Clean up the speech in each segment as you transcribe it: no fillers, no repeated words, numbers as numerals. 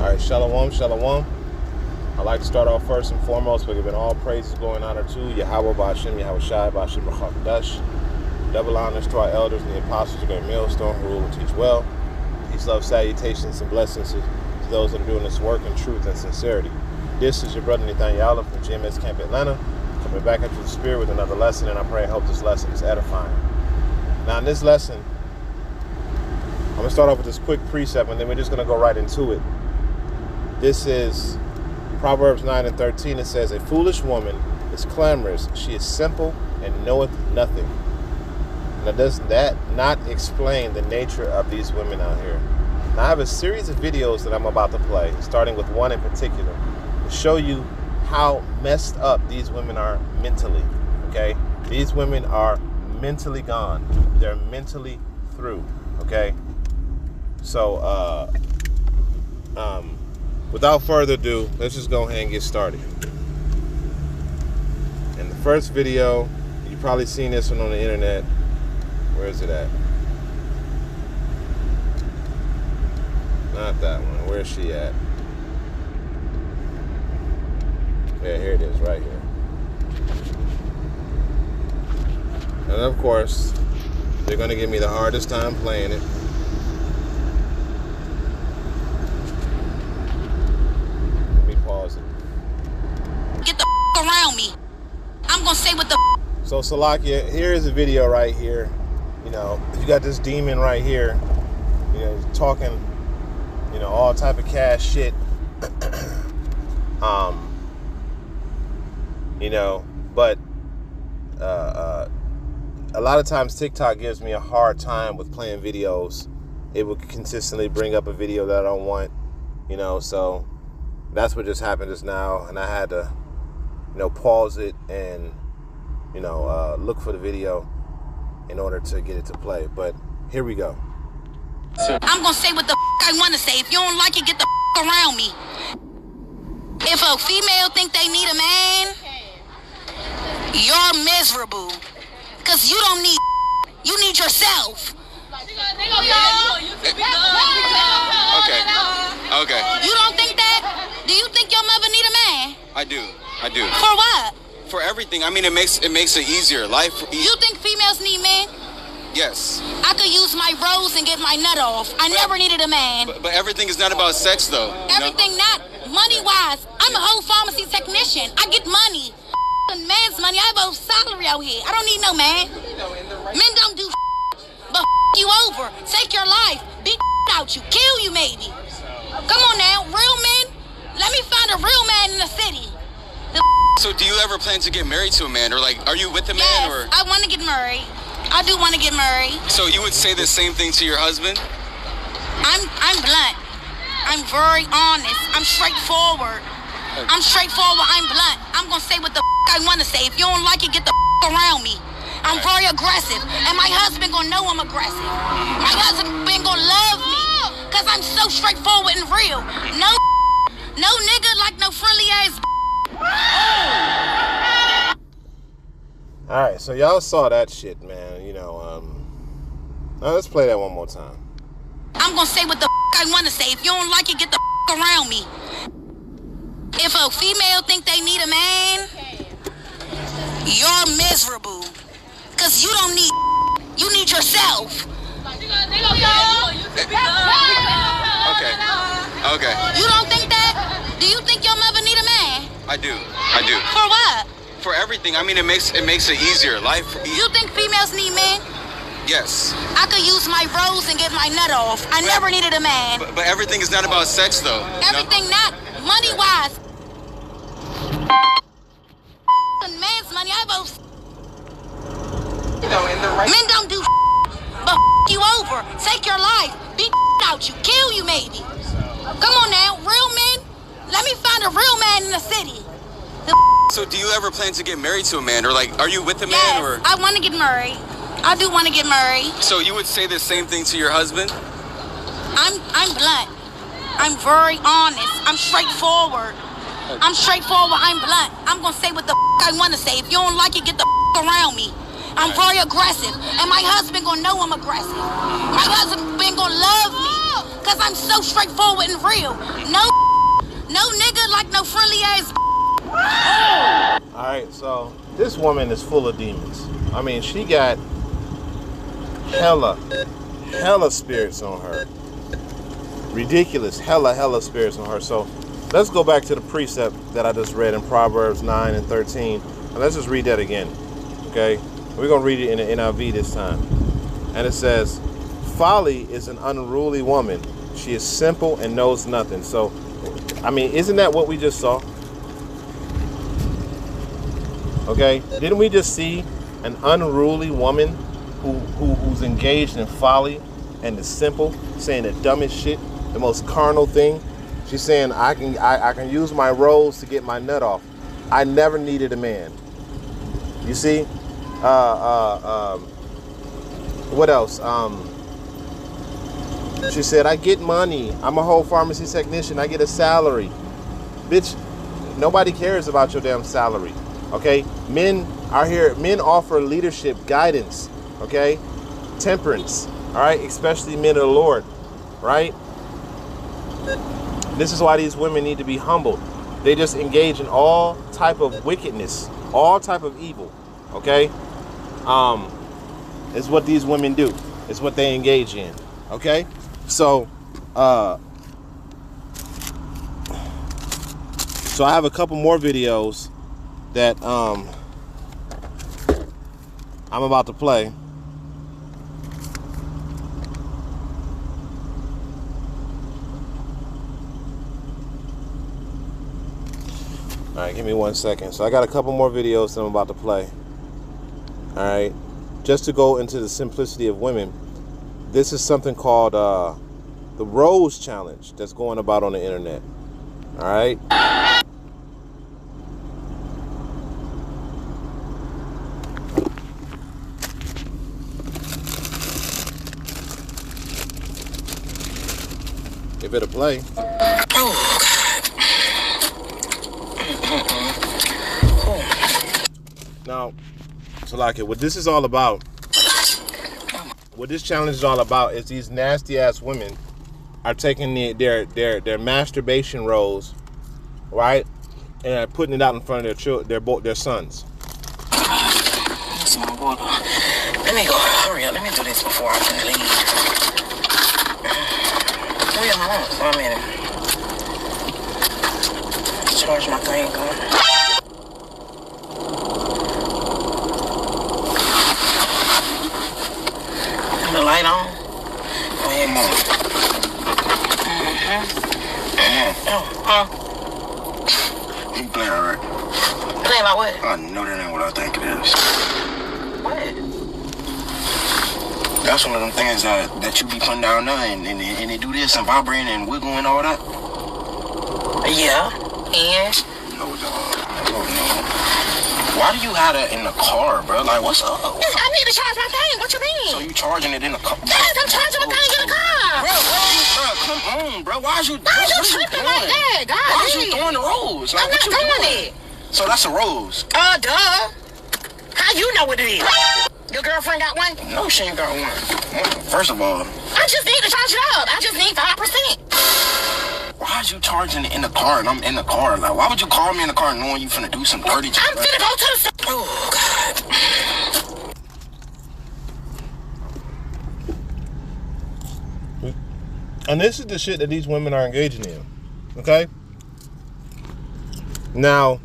Alright, shalom, shalom. I'd like to start off first and foremost by giving all praises, glory, and honor to Yahweh Ba'Hashem, Yahweh Shai, Ba'Hashem B'Chakdash. Double honors to our elders and the apostles of Great Millstone who rule and teach well. Peace, love, salutations, and blessings to those that are doing this work in truth and sincerity. This is your brother Nathaniel from GMS Camp Atlanta, coming back into the spirit with another lesson, and I pray and hope this lesson is edifying. Now in this lesson, I'm going to start off with this quick precept, and then we're just going to go right into it. This is Proverbs 9:13. It says, "A foolish woman is clamorous. She is simple and knoweth nothing." Now, does that not explain the nature of these women out here? Now, I have a series of videos that I'm about to play, starting with one in particular, to show you how messed up these women are mentally, okay? These women are mentally gone. They're mentally through, okay? So, without further ado, let's just go ahead and get started. In the first video, you've probably seen this one on the internet. Where is it at? Not that one. Where's she at? Yeah, here it is, right here. And of course, they're going to give me the hardest time playing it. Let me pause it. Get the around me. I'm going to say what the So, Salakia, here is a video right here. You know, you got this demon right here, you know, talking, you know, all type of cash shit. You know, but a lot of times TikTok gives me a hard time with playing videos. It will consistently bring up a video that I don't want, you know, so that's what just happened just now, and I had to, you know, pause it and, you know, look for the video in order to get it to play. But here we go. I'm gonna say what the I wanna say. If you don't like it, get the around me. If a female think they need a man, you're miserable. Cause you don't need you need yourself. Okay. You don't think that? Do you think your mother need a man? I do. For what? For everything. I mean, it makes it easier. Life. You think females need men? Yes. I could use my rose and get my nut off. I never needed a man. But everything is not about sex, though. Everything not money-wise. I'm a whole pharmacy technician. I get money. Man's money. I have a salary out here. I don't need no man. Men don't do but you over. Take your life. Beat out you. Kill you maybe. Come on now. Real men. Let me find a real man in the city. So do you ever plan to get married to a man, or like, are you with a man? Yes, or I want to get married. I do want to get married. So you would say the same thing to your husband? I'm blunt. I'm very honest. I'm straightforward. I'm straightforward. I'm blunt. I'm gonna say what the I want to say. If you don't like it, get the around me. I'm very aggressive, and my husband gonna know I'm aggressive. My husband gonna love me, cause I'm so straightforward and real. No nigga like no friendly ass. Alright, so y'all saw that shit, man. You know, now let's play that one more time. I'm gonna say what the I want to say. If you don't like it, get the around me. If a female think they need a man, you're miserable. Cause you don't need you need yourself. Okay. You don't think that? Do you think your mother need a man? I do. For what? For everything. I mean, it makes it easier. Life. You think females need men? Yes. I could use my rose and get my nut off. I never needed a man. But everything is not about sex, though. Everything not money-wise. Man's money. I have men don't do but you over. Take your life. Beat out you. Kill you maybe. Come on now. Real men. Let me find a real man in the city. So do you ever plan to get married to a man, or like, are you with a man? Yes, or I want to get married. I do want to get married. So you would say the same thing to your husband? I'm blunt. I'm very honest. I'm straightforward. I'm straightforward. I'm blunt. I'm gonna say what the I want to say. If you don't like it, get the around me. I'm very aggressive, and my husband gonna know I'm aggressive. My husband gonna love me, Cause I'm so straightforward and real. No nigga like no friendly ass. All right, so this woman is full of demons. I mean, she got hella spirits on her. Ridiculous, hella spirits on her. So let's go back to the precept that I just read in Proverbs 9 and 13. And let's just read that again, okay? We're going to read it in the NIV this time. And it says, folly is an unruly woman. She is simple and knows nothing. So, I mean, isn't that what we just saw? Okay, didn't we just see an unruly woman who's engaged in folly and is simple, saying the dumbest shit, the most carnal thing? She's saying, I can use my rose to get my nut off. I never needed a man. You see? What else? She said, I get money. I'm a whole pharmacy technician. I get a salary. Bitch, nobody cares about your damn salary. Okay? Men are here. Men offer leadership, guidance. Okay? Temperance. All right? Especially men of the Lord. Right? This is why these women need to be humbled. They just engage in all type of wickedness, all type of evil. Okay? It's what these women do. It's what they engage in. Okay? So I have a couple more videos that I'm about to play. All right, give me 1 second. So I got a couple more videos that I'm about to play. All right, just to go into the simplicity of women. This is something called the Rose Challenge that's going about on the internet. All right. Give it a play. Now, so like it, what this is all about, what this challenge is all about is these nasty ass women are taking their masturbation rolls, right, and are putting it out in front of their sons. Some water. Let me go. Hurry up. Let me do this before I can leave. Where am I? For a minute. Charge my thing. The light on. Go ahead, Mom. You playing alright? Playing about what? I know that ain't what I think it is. What? That's one of them things that you be putting down there and they do this and vibrating and wiggling and all that. Yeah. And? No, dog. No. Why do you have that in the car, bro? Like, what's up? I need to charge my thing. What you mean? So you charging it in the car? Yes, I'm charging my thing in the car. Bro, come on, bro. Why you tripping like that? God, why is you throwing the rose? Like, I'm not throwing it. So that's a rose? Duh. How you know what it is? Your girlfriend got one? No, she ain't got one. First of all, I just need to charge it up. I just need 5%. why is you charging it in the car and I'm in the car? Like, why would you call me in the car knowing you finna do some dirty shit? I'm finna go to the... Oh, God. And this is the shit that these women are engaging in. Okay? Now,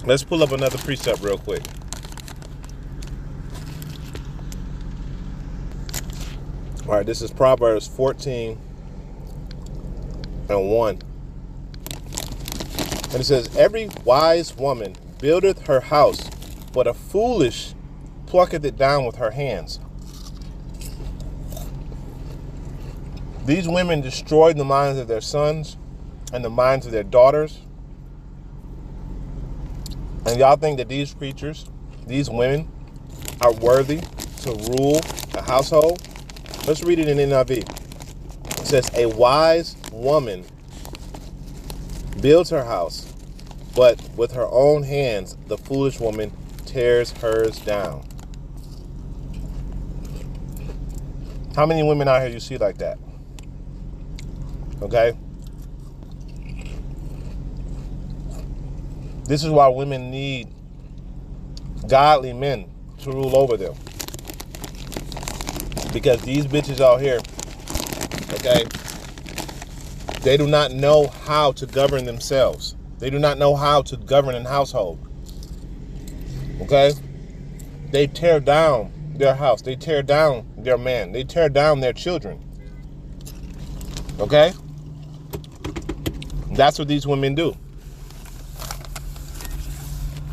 let's pull up another precept real quick. All right, this is Proverbs 14 and 1. And it says, every wise woman buildeth her house, but a foolish plucketh it down with her hands. These women destroyed the minds of their sons and the minds of their daughters. And y'all think that these creatures, these women, are worthy to rule a household? Let's read it in NIV. It says, a wise woman builds her house, but with her own hands, the foolish woman tears hers down. How many women out here you see like that? Okay? This is why women need godly men to rule over them. Because these bitches out here, okay, they do not know how to govern themselves. They do not know how to govern a household. Okay? They tear down their house. They tear down their man. They tear down their children. Okay? That's what these women do.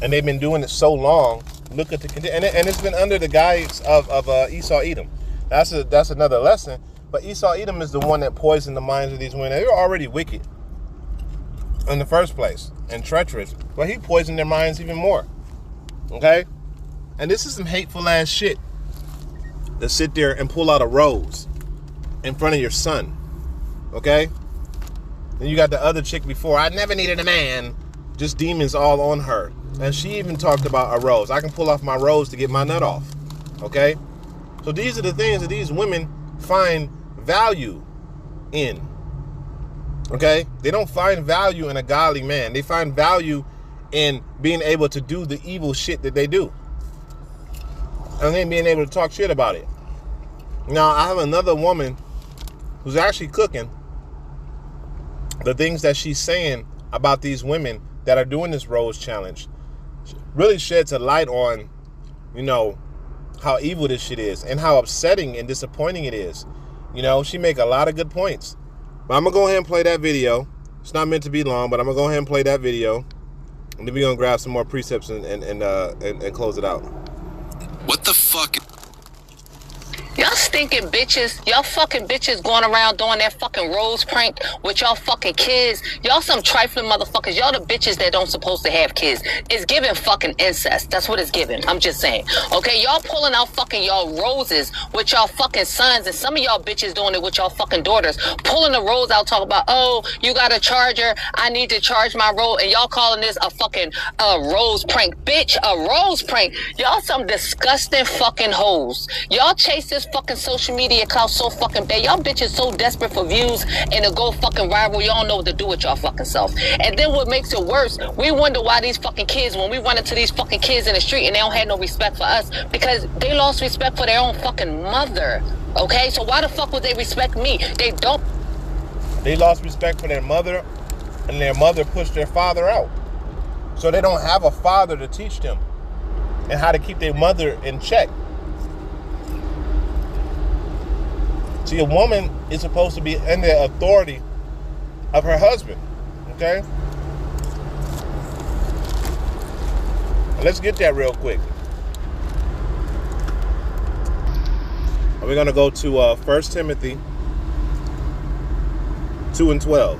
And they've been doing it so long. Look at the condition. And it's been under the guise of Esau Edom. That's another lesson. But Esau Edom is the one that poisoned the minds of these women. They were already wicked in the first place and treacherous. But he poisoned their minds even more. Okay? And this is some hateful ass shit. To sit there and pull out a rose in front of your son. Okay? And you got the other chick before. I never needed a man. Just demons all on her. And she even talked about a rose. I can pull off my rose to get my nut off. Okay? So these are the things that these women find value in. Okay? They don't find value in a godly man. They find value in being able to do the evil shit that they do. And then being able to talk shit about it. Now, I have another woman who's actually cooking the things that she's saying about these women that are doing this rose challenge. Really sheds a light on, you know, how evil this shit is and how upsetting and disappointing it is. You know, she make a lot of good points. But I'm going to go ahead and play that video. It's not meant to be long, but I'm going to go ahead and play that video. And then we're going to grab some more precepts and close it out. What the fuck? Y'all stinking bitches, y'all fucking bitches going around doing that fucking rose prank with y'all fucking kids. Y'all some trifling motherfuckers. Y'all the bitches that don't supposed to have kids. It's giving fucking incest. That's what it's giving. I'm just saying. Okay, y'all pulling out fucking y'all roses with y'all fucking sons, and some of y'all bitches doing it with y'all fucking daughters. Pulling the rose out, talking about, oh, you got a charger, I need to charge my rose, and y'all calling this a fucking rose prank. Bitch, a rose prank. Y'all some disgusting fucking hoes. Y'all chase this fucking social media clout so fucking bad. Y'all bitches so desperate for views and to go fucking viral. Y'all know what to do with y'all fucking self. And then what makes it worse, we wonder why these fucking kids, when we run into these fucking kids in the street and they don't have no respect for us, because they lost respect for their own fucking mother. Okay, so why the fuck would they respect me? They don't. They lost respect for their mother, and their mother pushed their father out. So they don't have a father to teach them and how to keep their mother in check. See, a woman is supposed to be in the authority of her husband, okay? Now let's get that real quick. We're going to go to 1 Timothy 2:12.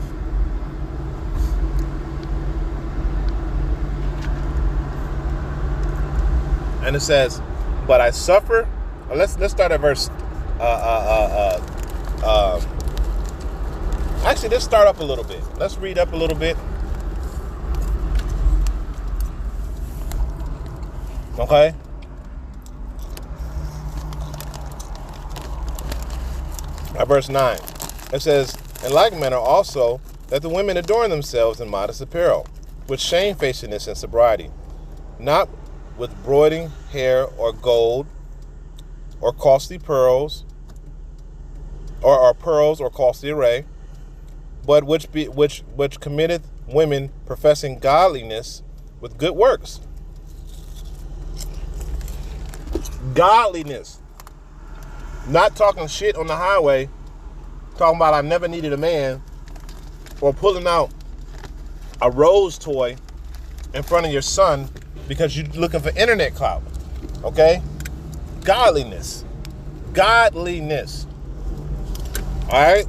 And it says, but I suffer. Let's start at verse. Actually, let's start up a little bit. Let's read up a little bit. Okay. At verse 9, it says, in like manner also, that the women adorn themselves in modest apparel, with shamefacedness and sobriety, not with broiding hair or gold, or costly pearls, or pearls or costly array, but which committeth women professing godliness with good works. Godliness. Not talking shit on the highway, talking about I never needed a man, or pulling out a rose toy in front of your son because you're looking for internet clout. Okay? Godliness. Godliness. Alright?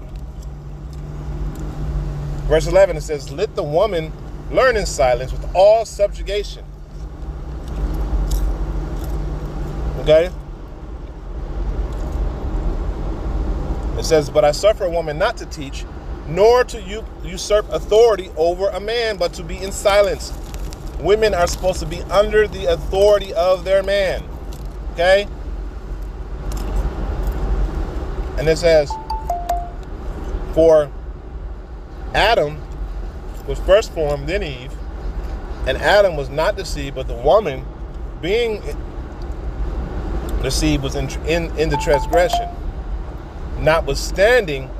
Verse 11, it says, let the woman learn in silence with all subjugation. Okay? It says, but I suffer a woman not to teach, nor to usurp authority over a man, but to be in silence. Women are supposed to be under the authority of their man. Okay? And it says, for Adam was first formed, then Eve, and Adam was not deceived, but the woman, being deceived, was in the transgression. Notwithstanding,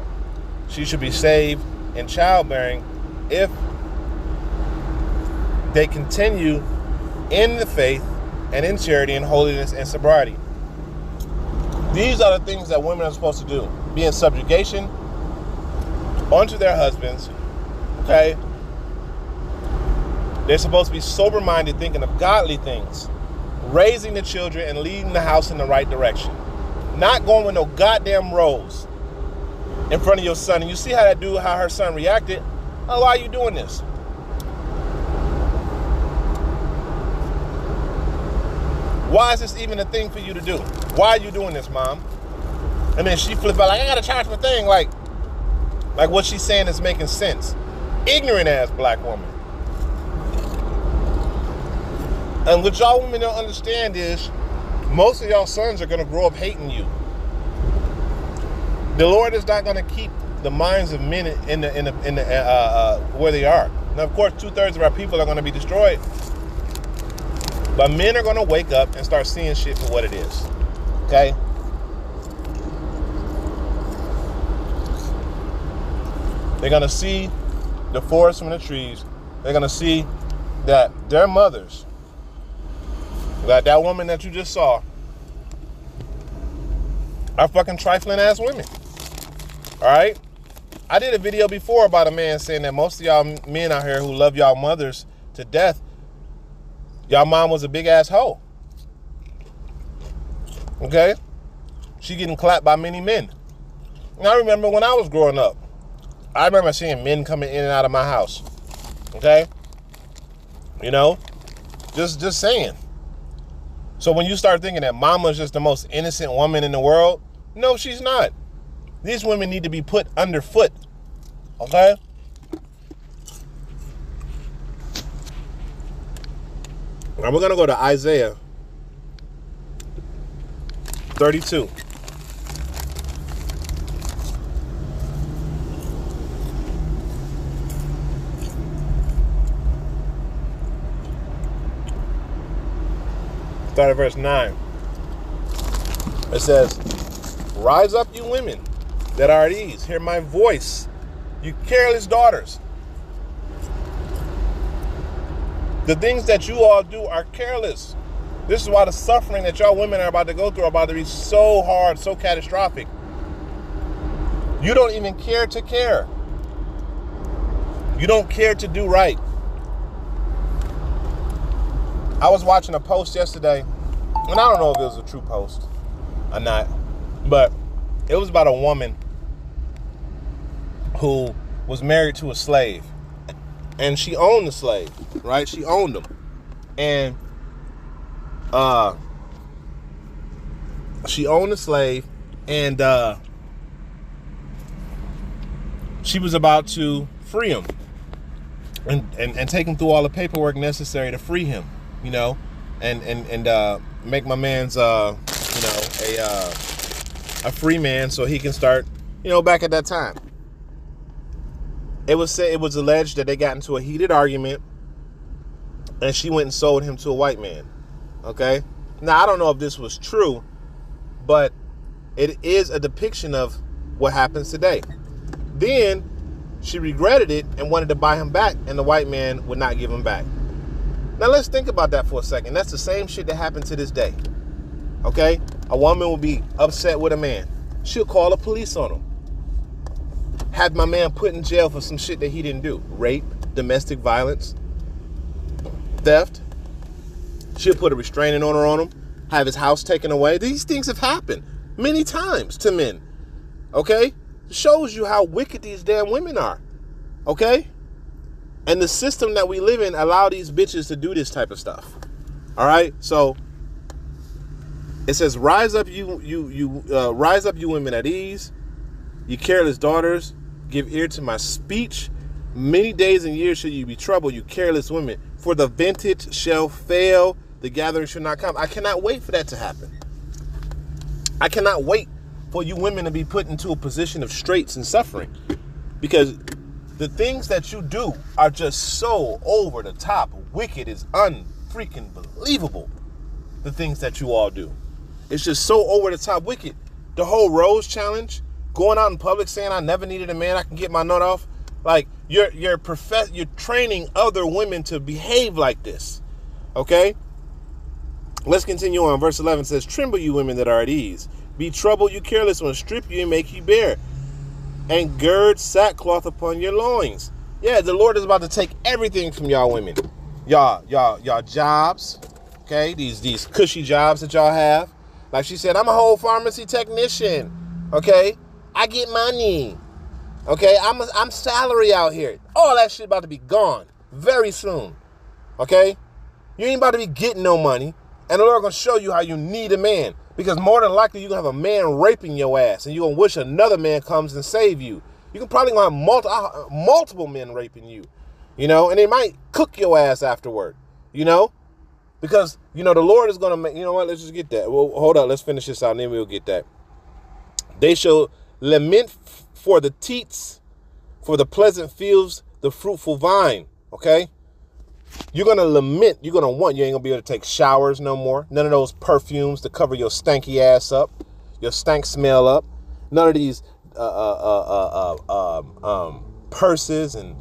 she should be saved in childbearing if they continue in the faith and in charity and holiness and sobriety. These are the things that women are supposed to do. Be in subjugation unto their husbands, okay? They're supposed to be sober-minded, thinking of godly things, raising the children and leading the house in the right direction. Not going with no goddamn rose in front of your son. And you see how her son reacted. Oh, why are you doing this? Why is this even a thing for you to do? Why are you doing this, Mom? And then she flipped out like, I gotta charge my thing. Like what she's saying is making sense. Ignorant ass black woman. And what y'all women don't understand is most of y'all sons are gonna grow up hating you. The Lord is not gonna keep the minds of men in the where they are. Now, of course, 2/3 of our people are gonna be destroyed. But men are going to wake up and start seeing shit for what it is. Okay? They're going to see the forest from the trees. They're going to see that their mothers, that woman that you just saw, are fucking trifling ass women. All right? I did a video before about a man saying that most of y'all men out here who love y'all mothers to death, y'all mom was a big ass hoe. Okay? She getting clapped by many men. And I remember when I was growing up, I remember seeing men coming in and out of my house. Okay? You know? Just saying. So when you start thinking that mama's just the most innocent woman in the world, no, she's not. These women need to be put underfoot. Okay? Now we're going to go to Isaiah 32. Start at verse 9. It says, rise up, you women that are at ease. Hear my voice, you careless daughters. The things that you all do are careless. This is why the suffering that y'all women are about to go through are about to be so hard, so catastrophic. You don't even care to care. You don't care to do right. I was watching a post yesterday, and I don't know if it was a true post or not, but it was about a woman who was married to a slave. And she owned the slave, right? She owned him. And she owned the slave, and she was about to free him and take him through all the paperwork necessary to free him, you know, and make my man's a free man so he can start, you know, back at that time. It was alleged that they got into a heated argument and she went and sold him to a white man. Okay? Now, I don't know if this was true, but it is a depiction of what happens today. Then she regretted it and wanted to buy him back, and the white man would not give him back. Now, let's think about that for a second. That's the same shit that happened to this day. Okay? A woman will be upset with a man. She'll call the police on him. Had my man put in jail for some shit that he didn't do. Rape, domestic violence, theft. She'll put a restraining order on him, have his house taken away. These things have happened many times to men. Okay? It shows you how wicked these damn women are. Okay? And the system that we live in allow these bitches to do this type of stuff. All right? So it says, rise up, you women at ease, you careless daughters, give ear to my speech. Many days and years shall you be troubled, you careless women. For the vintage shall fail, the gathering shall not come. I cannot wait for that to happen. I cannot wait for you women to be put into a position of straits and suffering. Because the things that you do are just so over the top. Wicked is unfreaking believable. The things that you all do. It's just so over the top wicked. The whole Rose challenge, going out in public saying I never needed a man, I can get my nut off. Like you're training other women to behave like this. Okay? Let's continue on. Verse 11 says, tremble you women that are at ease. Be troubled you careless ones. Strip you and make you bare. And gird sackcloth upon your loins. Yeah, the Lord is about to take everything from y'all women. Y'all jobs. Okay? These cushy jobs that y'all have. Like she said, I'm a whole pharmacy technician. Okay? I get money. Okay? I'm salary out here. All that shit about to be gone very soon. Okay? You ain't about to be getting no money. And the Lord going to show you how you need a man. Because more than likely, you're going to have a man raping your ass. And you're going to wish another man comes and save you. You can probably going to have multiple men raping you. You know? And they might cook your ass afterward. You know? Because, you know, the Lord is going to make... You know what? Let's just get that. Well, hold up. Let's finish this out and then we'll get that. They shall lament for the teats, for the pleasant fields, the fruitful vine. Okay? You're going to lament. You're going to want. You ain't going to be able to take showers no more. None of those perfumes to cover your stanky ass up. Your stank smell up. None of these purses and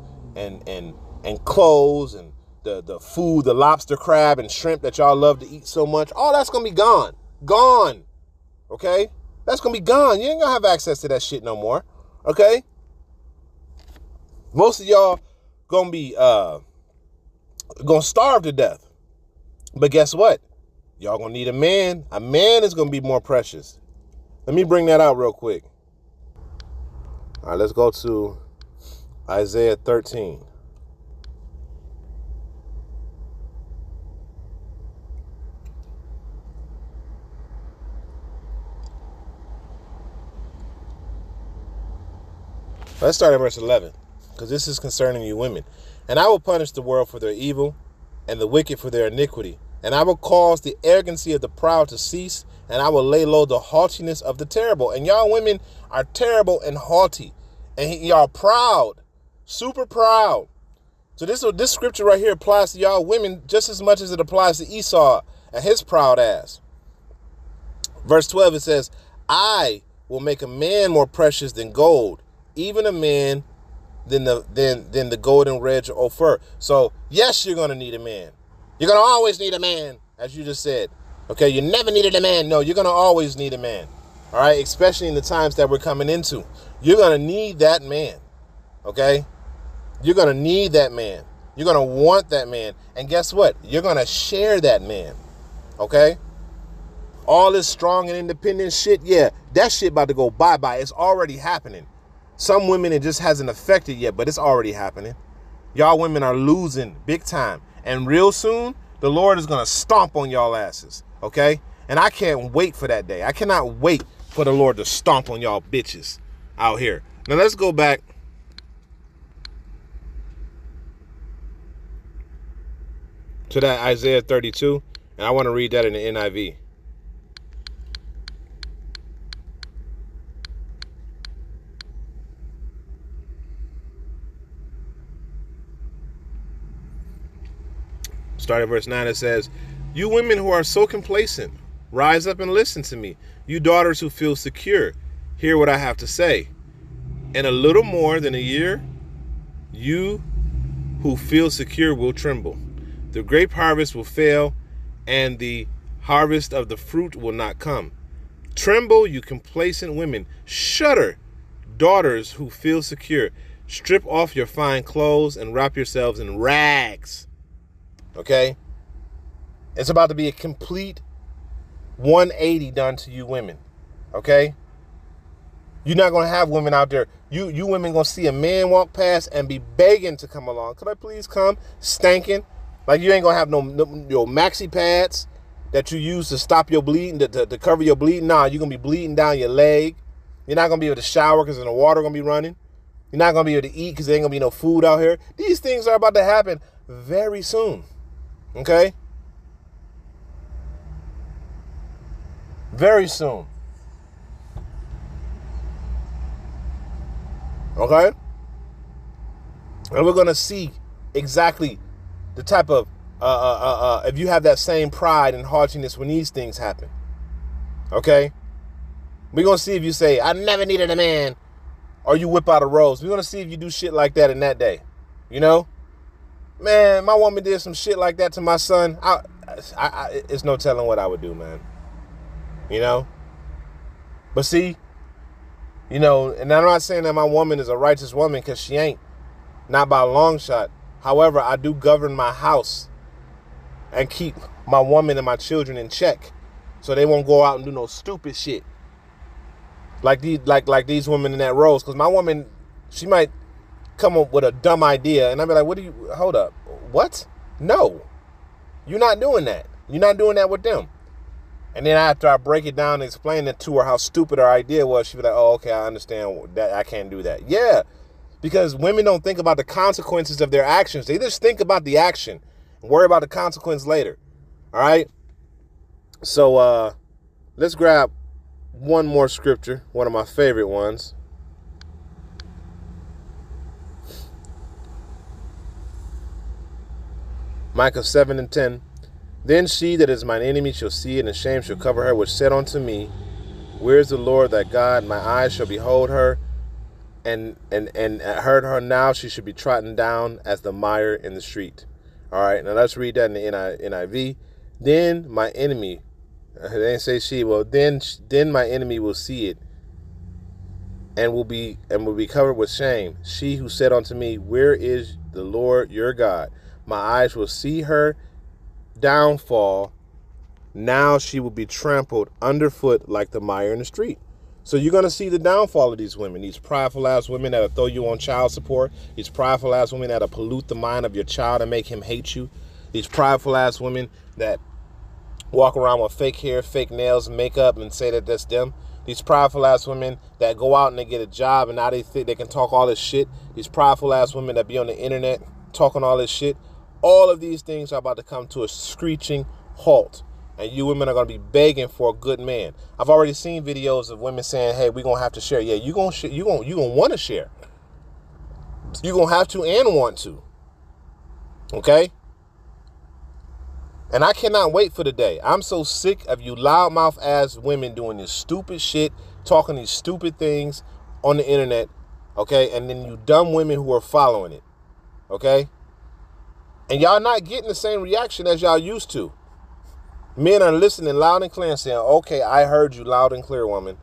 clothes and the food, the lobster, crab, and shrimp that y'all love to eat so much. All that's going to be gone. Gone. Okay? That's going to be gone. You ain't going to have access to that shit no more. Okay? Most of y'all going to be... going to starve to death. But guess what? Y'all going to need a man. A man is going to be more precious. Let me bring that out real quick. All right, let's go to Isaiah 13. Let's start at verse 11, because this is concerning you women. And I will punish the world for their evil, and the wicked for their iniquity. And I will cause the arrogancy of the proud to cease, and I will lay low the haughtiness of the terrible. And y'all women are terrible and haughty, and y'all proud, super proud. So this scripture right here applies to y'all women just as much as it applies to Esau and his proud ass. Verse 12, it says, I will make a man more precious than gold, even a man than the golden wedge or Ophir. So yes, you're gonna need a man. You're gonna always need a man, as you just said. Okay, you never needed a man. No, you're gonna always need a man. All right, especially in the times that we're coming into. You're gonna need that man. Okay, you're gonna need that man. You're gonna want that man, and guess what? You're gonna share that man. Okay. All this strong and independent shit, yeah, that shit about to go bye-bye. It's already happening. Some women, it just hasn't affected yet, but it's already happening. Y'all women are losing big time. And real soon, the Lord is going to stomp on y'all asses, okay? And I can't wait for that day. I cannot wait for the Lord to stomp on y'all bitches out here. Now, let's go back to that Isaiah 32, and I want to read that in the NIV. Start at verse 9, it says, you women who are so complacent, rise up and listen to me. You daughters who feel secure, hear what I have to say. In a little more than a year, you who feel secure will tremble. The grape harvest will fail, and the harvest of the fruit will not come. Tremble, you complacent women. Shudder, daughters who feel secure. Strip off your fine clothes and wrap yourselves in rags. Okay? It's about to be a complete 180 done to you women. Okay? You're not going to have women out there. You women going to see a man walk past and be begging to come along. Could I please come? Stanking. Like you ain't going to have no maxi pads that you use to stop your bleeding, to cover your bleeding. Nah, you're going to be bleeding down your leg. You're not going to be able to shower because the water going to be running. You're not going to be able to eat because there ain't going to be no food out here. These things are about to happen very soon. Okay? Very soon. Okay? And we're going to see exactly the type of, if you have that same pride and haughtiness when these things happen. Okay? We're going to see if you say, I never needed a man, or you whip out a rose. We're going to see if you do shit like that in that day. You know? Man, my woman did some shit like that to my son. It's no telling what I would do, man. You know? But see, you know, and I'm not saying that my woman is a righteous woman, because she ain't. Not by a long shot. However, I do govern my house and keep my woman and my children in check, so they won't go out and do no stupid shit like these women in that rose. Because my woman, she might come up with a dumb idea, and I'd be like, hold up, what? No, you're not doing that. You're not doing that with them. And then after I break it down and explain it to her how stupid her idea was, she'd be like, oh, okay, I understand that. I can't do that. Yeah, because women don't think about the consequences of their actions. They just think about the action and worry about the consequence later. All right? So let's grab one more scripture, one of my favorite ones. Micah 7:10. Then she that is mine enemy shall see it, and shame shall cover her, which said unto me, where is the Lord thy God? My eyes shall behold her, and heard her now. She should be trodden down as the mire in the street. All right, now let's read that in the NIV. Then my enemy, they didn't say she, well, then my enemy will see it, and will be covered with shame. She who said unto me, where is the Lord your God? My eyes will see her downfall. Now she will be trampled underfoot like the mire in the street. So you're going to see the downfall of these women, these prideful ass women that'll throw you on child support, these prideful ass women that'll pollute the mind of your child and make him hate you, these prideful ass women that walk around with fake hair, fake nails, makeup, and say that that's them. These prideful ass women that go out and they get a job and now they think they can talk all this shit. These prideful ass women that be on the internet talking all this shit. All of these things are about to come to a screeching halt. And you women are going to be begging for a good man. I've already seen videos of women saying, hey, we're going to have to share. Yeah, you're going to want to share. You're going to have to and want to. Okay? And I cannot wait for the day. I'm so sick of you loudmouth ass women doing this stupid shit, talking these stupid things on the internet. Okay? And then you dumb women who are following it. Okay? And y'all not getting the same reaction as y'all used to. Men are listening loud and clear and saying, okay, I heard you loud and clear, woman.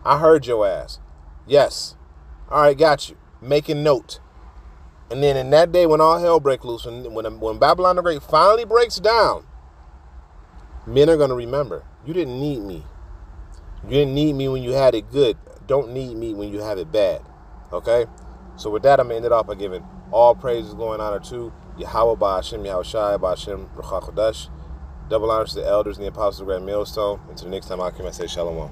I heard your ass. Yes. All right, got you. Making note. And then in that day when all hell breaks loose, when Babylon the Great finally breaks down, men are going to remember, you didn't need me. You didn't need me when you had it good. Don't need me when you have it bad. Okay? So with that, I'm going to end it off by giving all praises, going honor to Yahweh Ba'Hashem, Yahweh Shai, Ba'Hashem, Ruach HaKodesh. Double honors to the elders and the apostles of the Great Millstone. Until the next time I come, I say Shalom.